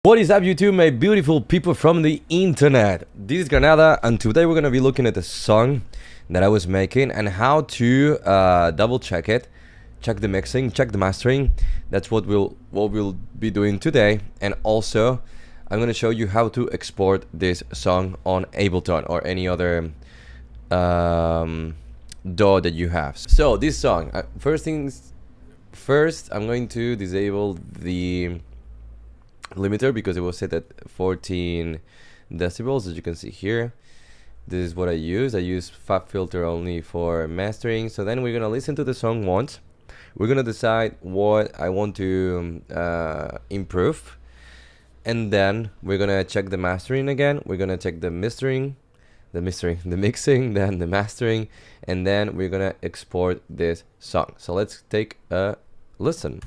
What is up, YouTube, my beautiful people from the internet? This is Granada, and today we're gonna be looking at the song that I was making and how to double check it, check the mixing, check the mastering. That's what we'll be doing today. And also, I'm gonna show you how to export this song on Ableton or any other DAW that you have. So this song, first, I'm going to disable the limiter because it was set at 14 decibels, as you can see here. This is what I use. I use fab filter only for mastering. So then we're gonna listen to the song once. We're gonna decide what I want to improve, and then we're gonna check the mastering again. We're gonna check the mixing, then the mastering, and then we're gonna export this song. So let's take a listen.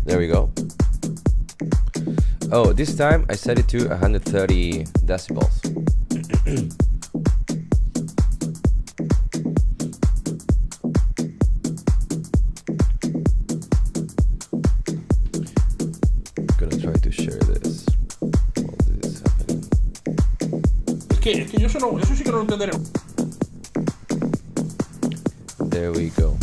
There we go. Oh, this time I set it to 130 decibels. Gonna try to share this while this is happening. Es que yo eso sí que no lo entenderé. There we go.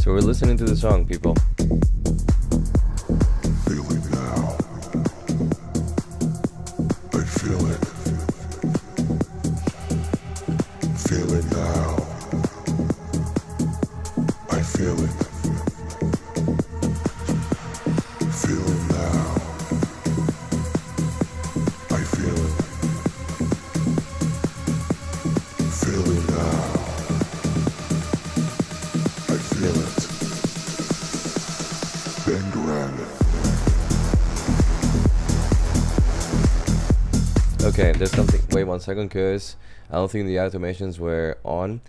So we're listening to the song, people. Feel it now. I feel it. Feel it now. I feel it. Feel it now. I feel it. Feel it now. I feel it. Then GRANADA. Okay, there's something. Wait 1 second, because I don't think the automations were on.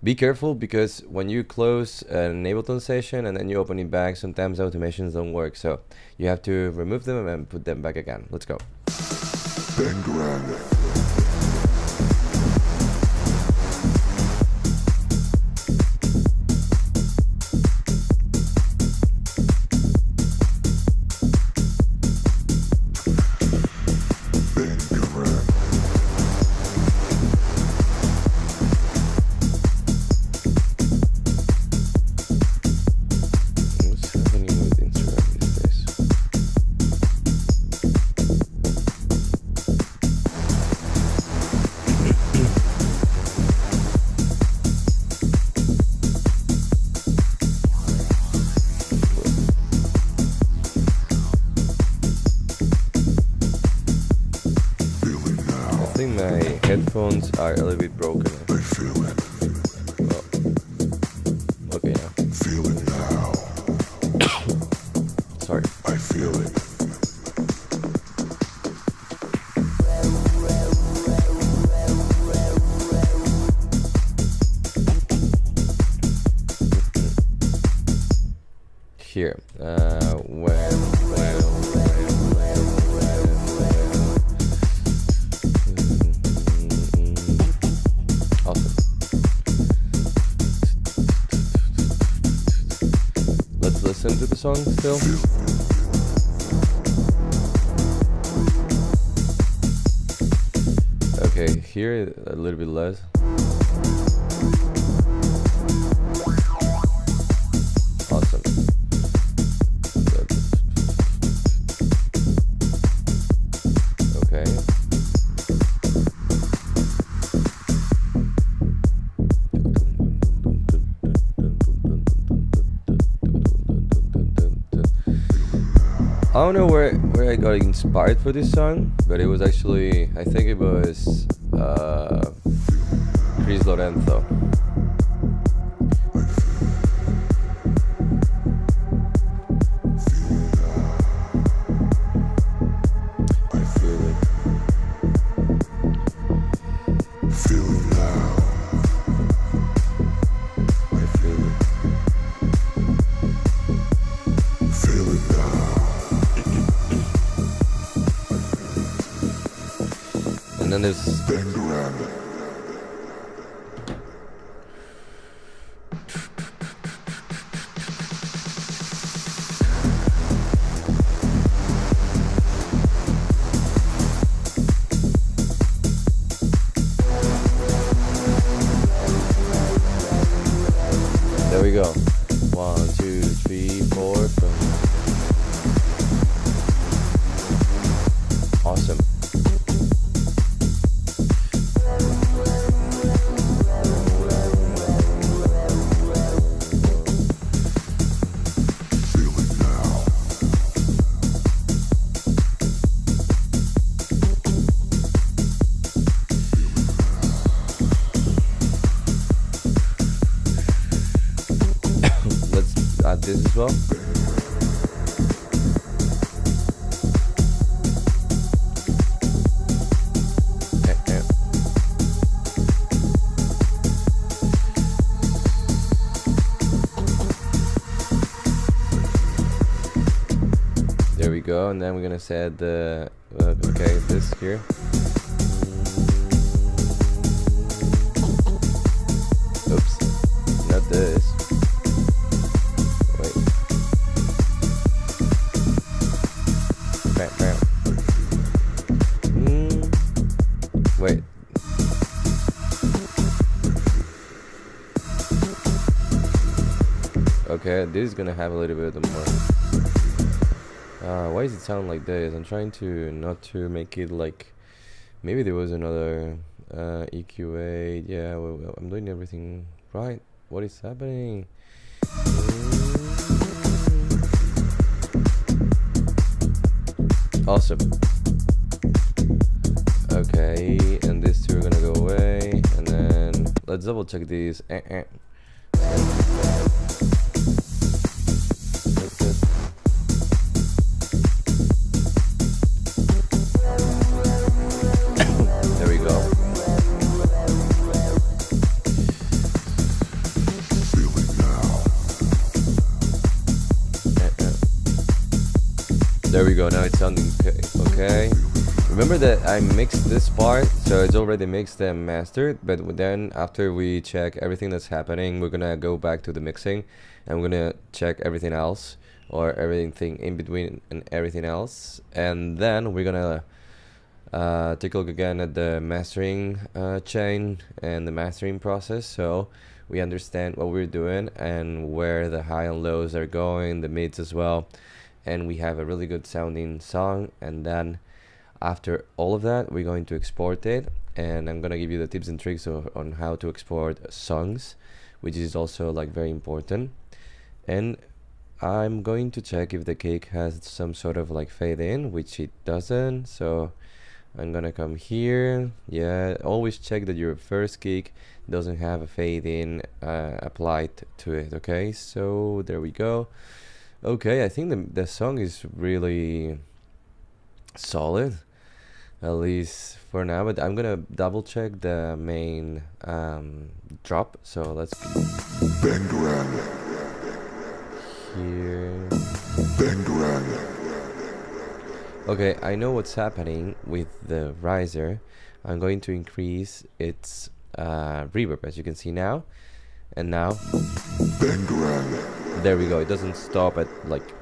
Be careful, because when you close an Ableton session and then you open it back, sometimes automations don't work. So you have to remove them and put them back again. Let's go. Then GRANADA. What's happening with Instagram these days? Feel it now. I think my headphones are a little bit broken. I feel it. Oh. Okay, now. Feel it now. Sorry. I feel it. Here. Awesome. Let's listen to the song still. Okay, here a little bit less. Awesome. Okay. I don't know where I got inspired for this song, but it was actually, I think it was Chris Lorenzo. I feel it. And then there's Then granada. there we go. 1, 2, 3, 4. Boom. Awesome. Feel it now. Let's add this as well. There we go, and then we're gonna set the okay, this here. Oops, not this. Wait. Bam, bam. Wait. Okay, this is gonna have a little bit more. Why does it sound like this? I'm trying to not to make it like maybe there was another EQ8. Yeah, well, I'm doing everything right. What is happening? Awesome. Okay, and these two are gonna go away, and then let's double check these. There we go. Feel it now. There we go. Now it's sounding okay. Remember that I mixed this part, so it's already mixed and mastered, but then after we check everything that's happening, we're gonna go back to the mixing and we're gonna check everything else, or everything in between and everything else, and then we're gonna take a look again at the mastering chain and the mastering process, so we understand what we're doing and where the high and lows are going, the mids as well, and we have a really good sounding song. And then after all of that, we're going to export it, and I'm gonna give you the tips and tricks on how to export songs, which is also like very important. And I'm going to check if the cake has some sort of like fade in, which it doesn't, so I'm gonna come here. Yeah, always check that your first kick doesn't have a fade in applied to it. Okay, so there we go. Okay, I think the song is really solid, at least for now, but I'm gonna double check the main drop, so let's Then granada. here. Then granada. Okay, I know what's happening with the riser. I'm going to increase its reverb, as you can see now, and now Then granada. there we go. It doesn't stop at like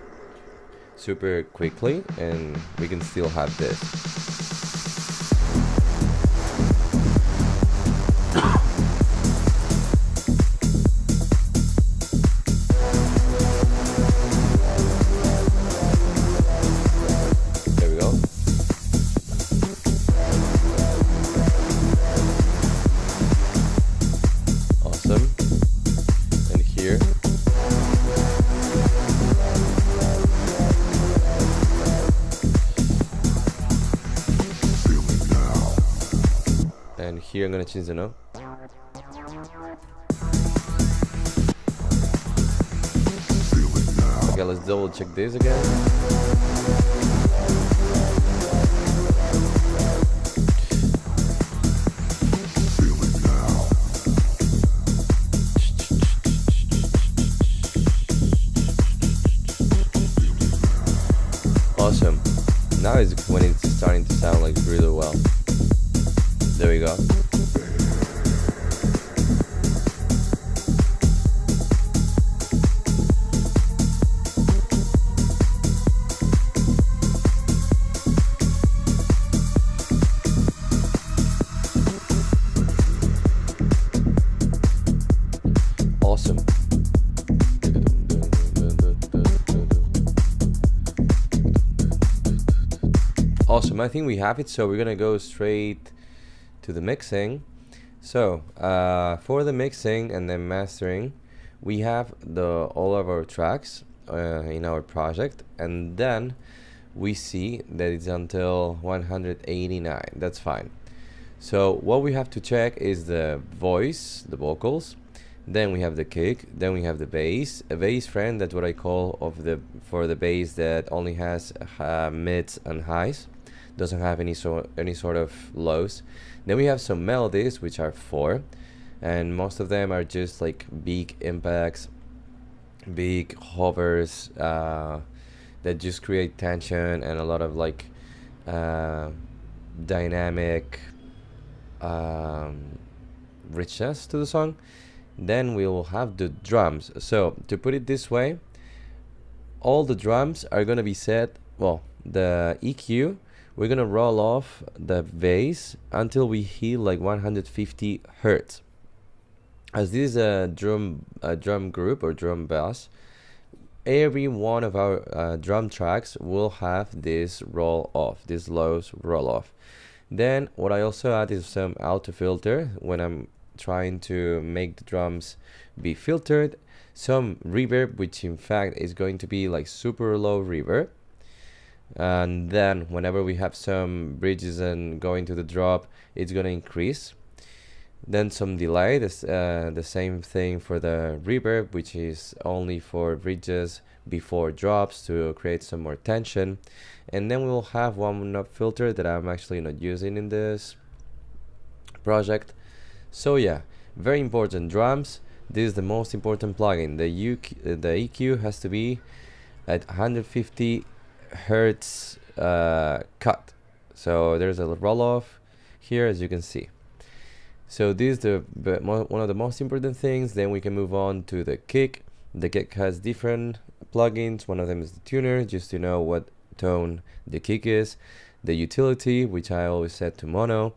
super quickly, and we can still have this. There we go. Awesome. And here. Feel it now. And here I'm gonna change the note. Feel it now. Okay, let's double check this again. Feel it now. Awesome. Now is when it's starting to sound like really well. There we go. Awesome. Awesome, I think we have it, so we're gonna go straight to the mixing. So for the mixing and then mastering, we have all of our tracks in our project, and then we see that it's until 189. That's fine. So what we have to check is the voice, the vocals, then we have the kick, then we have the bass, a bass friend. That's what I call for the bass that only has mids and highs, doesn't have any sort of lows. Then we have some melodies, which are 4, and most of them are just like big impacts, big hovers that just create tension and a lot of like dynamic richness to the song. Then we will have the drums. So to put it this way, all the drums are gonna be set, well, the EQ, we're gonna roll off the bass until we hit like 150 hertz. As this is a drum group or drum bass, every one of our drum tracks will have this roll off, this lows roll off. Then what I also add is some auto filter when I'm trying to make the drums be filtered, some reverb, which in fact is going to be like super low reverb. And then whenever we have some bridges and going to the drop, it's going to increase. Then some delay, the same thing for the reverb, which is only for bridges before drops to create some more tension. And then we will have one filter that I'm actually not using in this project. So yeah, very important. Drums, this is the most important plugin. The EQ has to be at 150 hertz cut. So there's a roll off here, as you can see. So this is one of the most important things. Then we can move on to the kick. The kick has different plugins. One of them is the tuner, just to know what tone the kick is. The utility, which I always set to mono.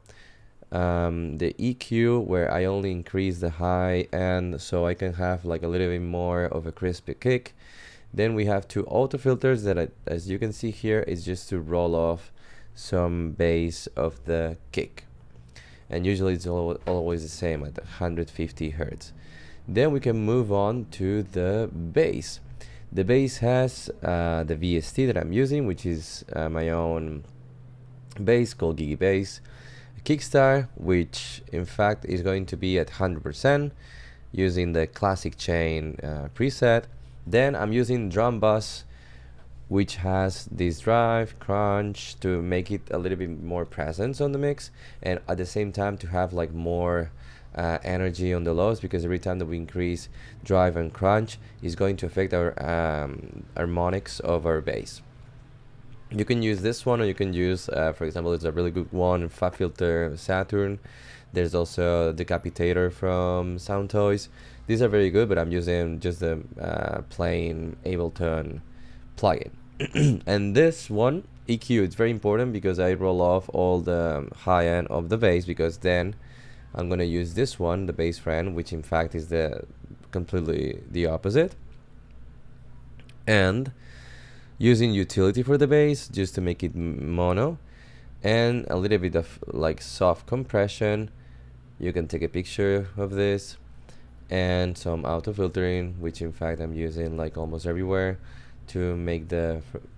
The EQ, where I only increase the high end so I can have like a little bit more of a crispy kick. Then we have 2 auto filters that as you can see here, is just to roll off some bass of the kick, and usually it's always the same at 150 hertz. Then we can move on to the bass. The bass has the VST that I'm using, which is my own bass called Gigi Bass. Kickstar, which in fact is going to be at 100% using the classic chain preset. Then I'm using drum bus, which has this drive crunch to make it a little bit more presence on the mix, and at the same time to have like more energy on the lows, because every time that we increase drive and crunch is going to affect our harmonics of our bass. You can use this one, or you can use, for example, it's a really good one, Fab Filter Saturn. There's also Decapitator from Sound Toys. These are very good, but I'm using just the plain Ableton plugin. And this one, EQ, it's very important because I roll off all the high end of the bass, because then I'm going to use this one, the bass friend, which in fact is completely the opposite. And using utility for the bass just to make it mono, and a little bit of like soft compression. You can take a picture of this, and some auto filtering, which in fact I'm using like almost everywhere to make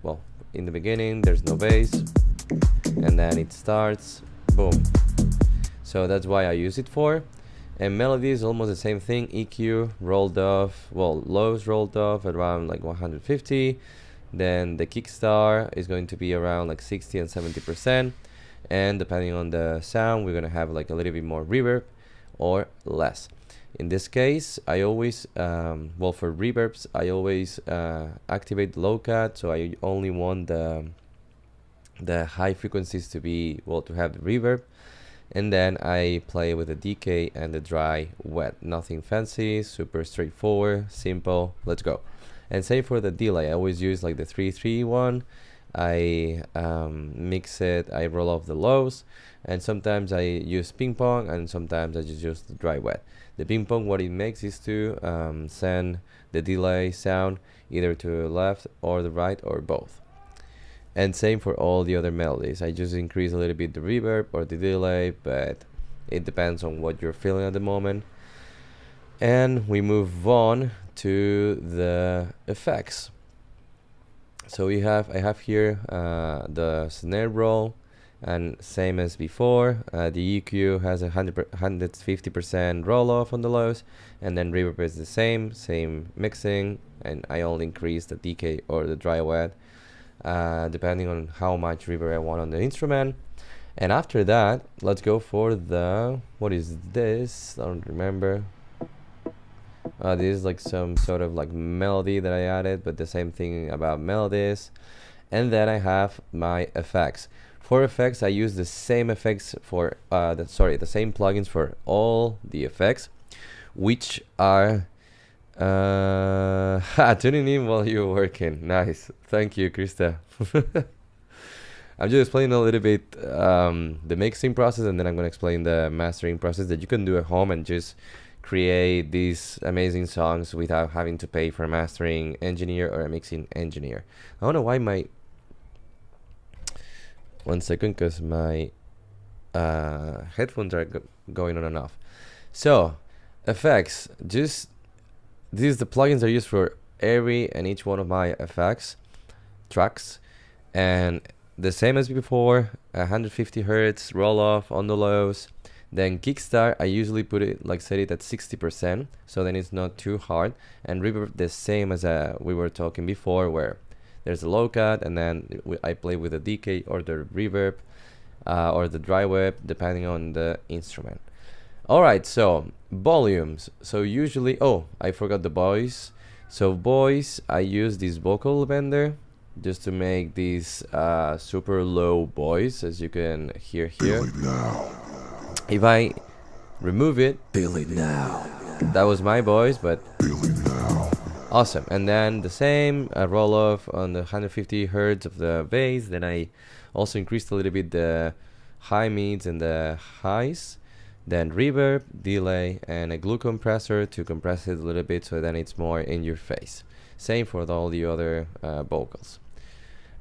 well, in the beginning there's no bass, and then it starts, boom. So that's why I use it for. And melody is almost the same thing. EQ rolled off, well, lows rolled off around like 150. Then the kickstart is going to be around like 60 and 70%, and depending on the sound, we're gonna have like a little bit more reverb or less. In this case, I always well, for reverbs, I always activate low cut, so I only want the high frequencies to be, well, to have the reverb. and then I play with the decay and the dry wet. Nothing fancy, super straightforward, simple. Let's go. And same for the delay. I always use like the 3-3-1. I mix it, I roll off the lows, and sometimes I use ping pong, and sometimes I just use the dry wet. The ping pong, what it makes is to send the delay sound either to the left or the right or both. And same for all the other melodies. I just increase a little bit the reverb or the delay, but it depends on what you're feeling at the moment. And we move on to the effects. So I have here the snare roll, and same as before, the EQ has 150% roll off on the lows, and then reverb is the same mixing, and I only increase the decay or the dry wet depending on how much reverb I want on the instrument. And after that, let's go for the, what is this? I don't remember. This is like some sort of like melody that I added, but the same thing about melodies. And then I have my effects. For effects, I use the same effects for the same plugins for all the effects, which are tuning in while you're working. Nice, thank you, Krista. I'm just explaining a little bit the mixing process, and then I'm gonna explain the mastering process that you can do at home and just create these amazing songs without having to pay for a mastering engineer or a mixing engineer. I don't know why my 1 second, because my headphones are going on and off. So effects, just these are the plugins I use for every and each one of my effects tracks, and the same as before, 150 hertz roll off on the lows. Then kickstart, I usually put it like set it at 60%, so then it's not too hard. And reverb, the same as we were talking before, where there's a low cut, and then I play with the decay or the reverb or the dry wet, depending on the instrument. Alright, so volumes. So usually, oh, I forgot the voice. So voice, I use this vocal bender just to make this super low voice, as you can hear here. Feel it now. If I remove it, Feel it now. that was my voice, but Feel it now. awesome. And then the same roll off on the 150 hertz of the bass. Then I also increased a little bit the high mids and the highs. Then reverb, delay, and a glue compressor to compress it a little bit, so then it's more in your face. Same for all the other vocals.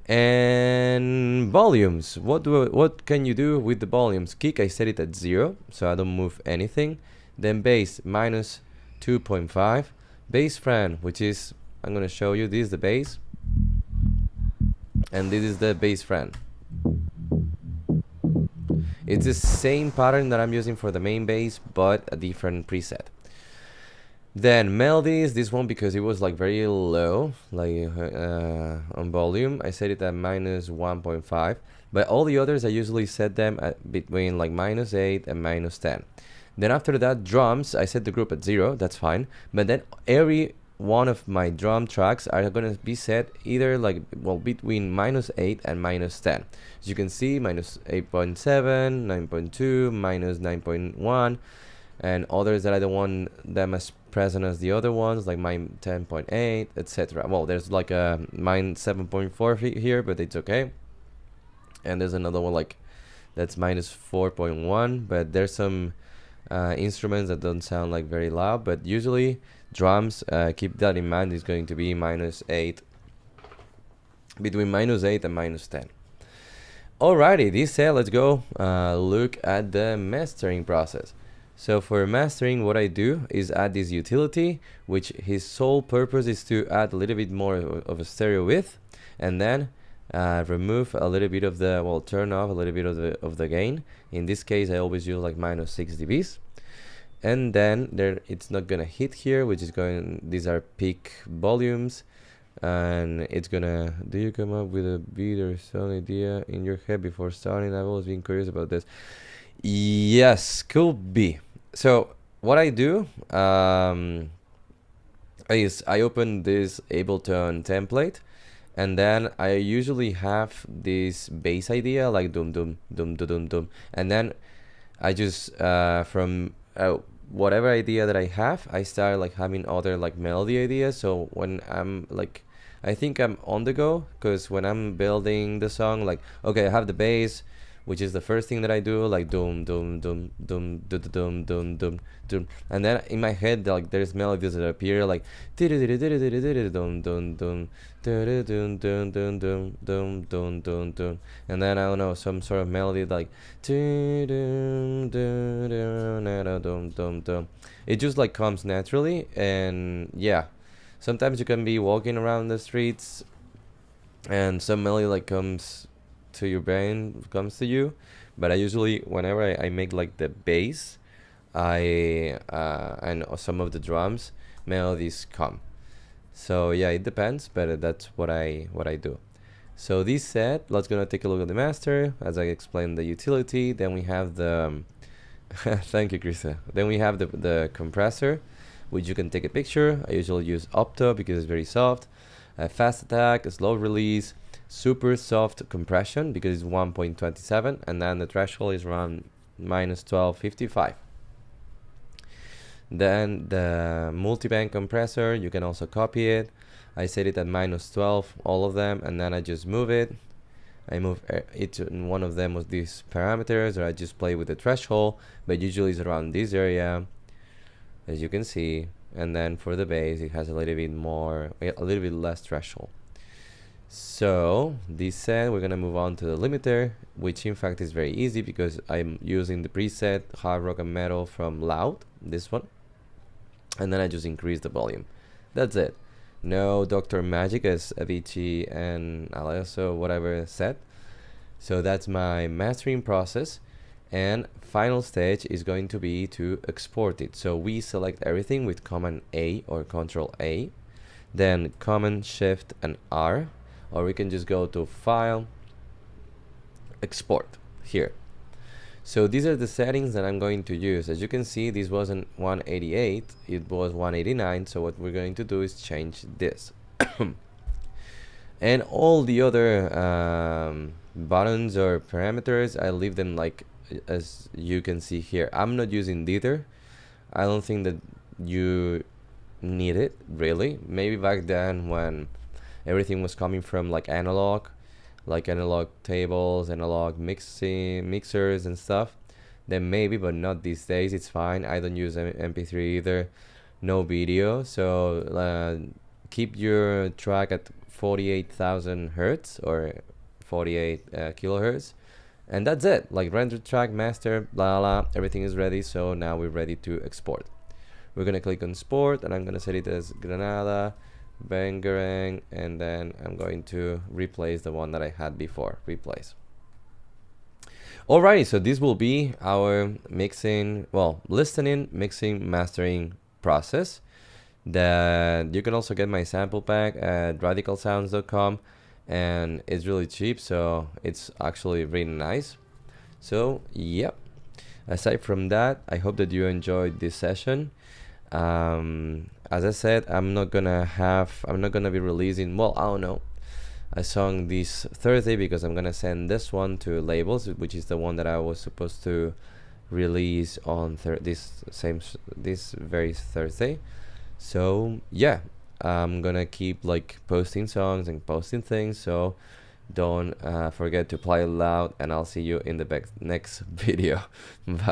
And volumes, what can you do with the volumes? Kick, I set it at 0, so I don't move anything. Then bass, minus 2.5. Bass fran, which is, I'm gonna show you, this is the bass, and this is the bass fran. It's the same pattern that I'm using for the main bass, but a different preset. Then melodies, this one, because it was like very low, like on volume, I set it at minus 1.5. But all the others, I usually set them at between like minus 8 and minus 10. Then after that, drums, I set the group at 0, that's fine. But then every one of my drum tracks are gonna be set either like, well, between minus 8 and minus 10. As you can see, minus 8.7, 9.2, minus 9.1, and others that I don't want them as present as the other ones, like mine 10.8, etc. Well, there's like a mine 7.4 here, but it's okay. And there's another one like that's minus 4.1, but there's some instruments that don't sound like very loud, but usually drums, keep that in mind, is going to be minus 8, between minus 8 and minus 10. Alrighty, this said, let's go look at the mastering process. So for mastering, what I do is add this utility, which his sole purpose is to add a little bit more of a stereo width, and then remove a little bit of the, well, turn off a little bit of the gain. In this case, I always use like minus 6 dBs. And then it's not gonna hit here, which is going, these are peak volumes, and it's gonna, do you come up with a beat or song idea in your head before starting? I've always been curious about this. Yes, could be. So what I do is I open this Ableton template, and then I usually have this bass idea like dum dum dum dum dum dum, and then I just from whatever idea that I have, I start like having other like melody ideas. So when I'm like, I think I'm on the go, because when I'm building the song, like, okay, I have the bass, which is the first thing that I do, like doom doom doom doom doom doom doom doom doom, and then in my head like there's melodies that appear like doom doom doom doom doom doom doom doom doom doom doom, and then I don't know, some sort of melody like doom doom doom doom doom. It just like comes naturally, and yeah, sometimes you can be walking around the streets and some melody like comes to your brain, comes to you, but I usually, whenever I make like the bass, I and some of the drums, melodies come. So yeah, it depends, but that's what I do. So this set, let's gonna take a look at the master as I explained the utility. Then we have the thank you, Krista. Then we have the compressor, which you can take a picture. I usually use opto because it's very soft. A fast attack, a slow release, super soft compression because it's 1.27, and then the threshold is around minus 1255. Then the multiband compressor, you can also copy it. I set it at minus 12, all of them, and then I just move it. I move each one of them with these parameters, or I just play with the threshold, but usually it's around this area, as you can see. And then for the bass, it has a little bit more, a little bit less threshold. So this set, we're gonna move on to the limiter, which in fact is very easy because I'm using the preset hard rock and metal from Loud, this one, and then I just increase the volume. That's it. No Dr. Magic as Avicii and also whatever said. So that's my mastering process, and final stage is going to be to export it. So we select everything with Command A or Control A, then Command Shift and R, or we can just go to File, Export here. So these are the settings that I'm going to use. As you can see, this wasn't 188, it was 189. So what we're going to do is change this. And all the other buttons or parameters, I leave them like as you can see here. I'm not using dither. I don't think that you need it really. Maybe back then when everything was coming from like analog tables, analog mixers and stuff, then maybe, but not these days. It's fine. I don't use MP3 either. No video. So keep your track at 48,000 hertz or 48 kilohertz, and that's it. Like render track, master, blah blah, everything is ready. So now we're ready to export. We're gonna click on export, and I'm gonna set it as Granada, Bangarang, and then I'm going to replace the one that I had before. Replace. Alrighty, so this will be our mixing, well, listening, mixing, mastering process. That you can also get my sample pack at radicalsounds.com, and it's really cheap, so it's actually really nice. So yep, aside from that, I hope that you enjoyed this session. As I said, I'm not gonna be releasing, well, I don't know, a song this Thursday because I'm gonna send this one to labels, which is the one that I was supposed to release on this very Thursday. So yeah, I'm gonna keep like posting songs and posting things, so don't forget to play loud, and I'll see you in the next video. Bye.